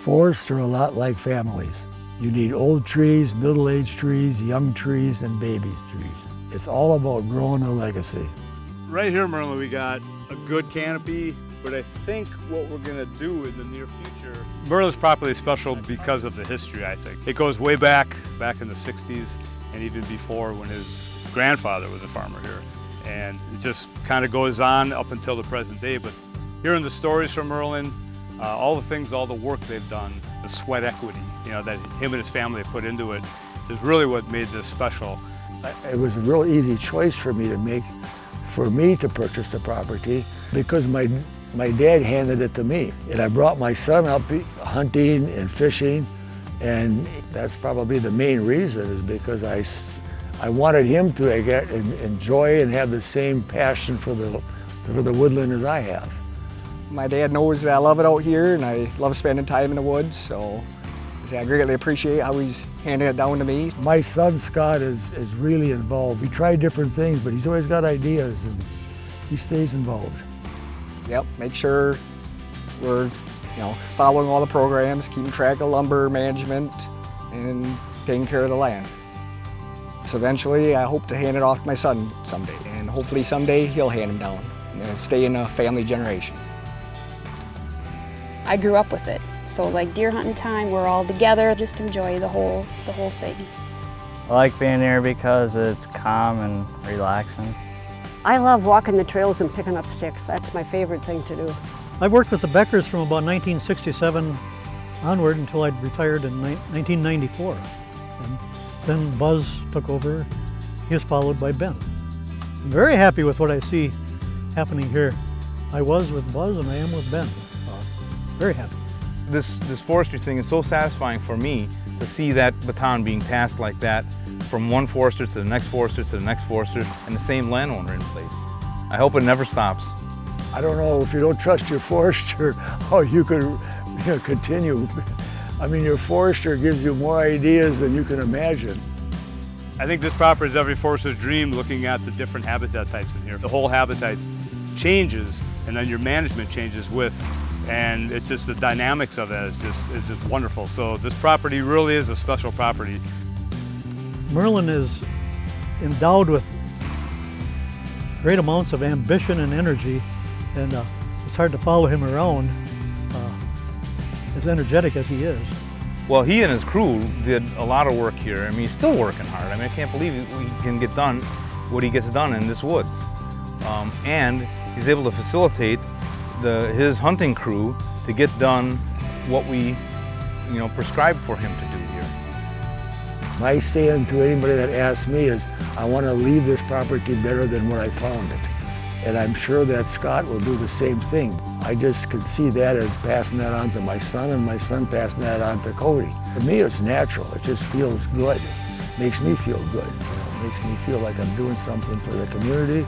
Forests are a lot like families. You need old trees, middle-aged trees, young trees, and baby trees. It's all about growing a legacy. Right here, Merlin, we got a good canopy, but I think what we're gonna do in the near future. Merlin's property is special because of the history, I think. It goes way back in the 60s, and even before when his grandfather was a farmer here. And it just kind of goes on up until the present day. But hearing the stories from Merlin, all the things, all the work they've done, the sweat equity, that him and his family put into it, is really what made this special. It was a real easy choice for me to make, for me to purchase the property, because my dad handed it to me. And I brought my son up hunting and fishing, and that's probably the main reason, is because I wanted him to enjoy and have the same passion for the woodland as I have. My dad knows that I love it out here and I love spending time in the woods, so I greatly appreciate how he's handing it down to me. My son Scott is really involved. We try different things, but he's always got ideas and he stays involved. Yep, make sure we're following all the programs, keeping track of lumber management and taking care of the land. So eventually I hope to hand it off to my son someday, and hopefully someday he'll hand him down and stay in a family generations. I grew up with it, so like deer hunting time, we're all together, just enjoy the whole thing. I like being here because it's calm and relaxing. I love walking the trails and picking up sticks. That's my favorite thing to do. I worked with the Beckers from about 1967 onward until I'd retired in 1994. And then Buzz took over. He was followed by Ben. I'm very happy with what I see happening here. I was with Buzz and I am with Ben. Very happy. This forestry thing is so satisfying for me to see that baton being passed like that from one forester to the next forester to the next forester and the same landowner in place. I hope it never stops. I don't know, if you don't trust your forester, how you could continue. I mean, your forester gives you more ideas than you can imagine. I think this property is every forester's dream, looking at the different habitat types in here. The whole habitat changes, and then your management changes with, and it's just the dynamics of that is just wonderful. So this property really is a special property. Merlin is endowed with great amounts of ambition and energy, and it's hard to follow him around, as energetic as he is. Well, he and his crew did a lot of work here. I mean, he's still working hard. I mean, I can't believe he can get done what he gets done in this woods. And he's able to facilitate his hunting crew to get done what we, prescribed for him to do here. My saying to anybody that asks me is, I want to leave this property better than when I found it. And I'm sure that Scott will do the same thing. I just can see that as passing that on to my son, and my son passing that on to Cody. For me, it's natural. It just feels good. It makes me feel good. It makes me feel like I'm doing something for the community,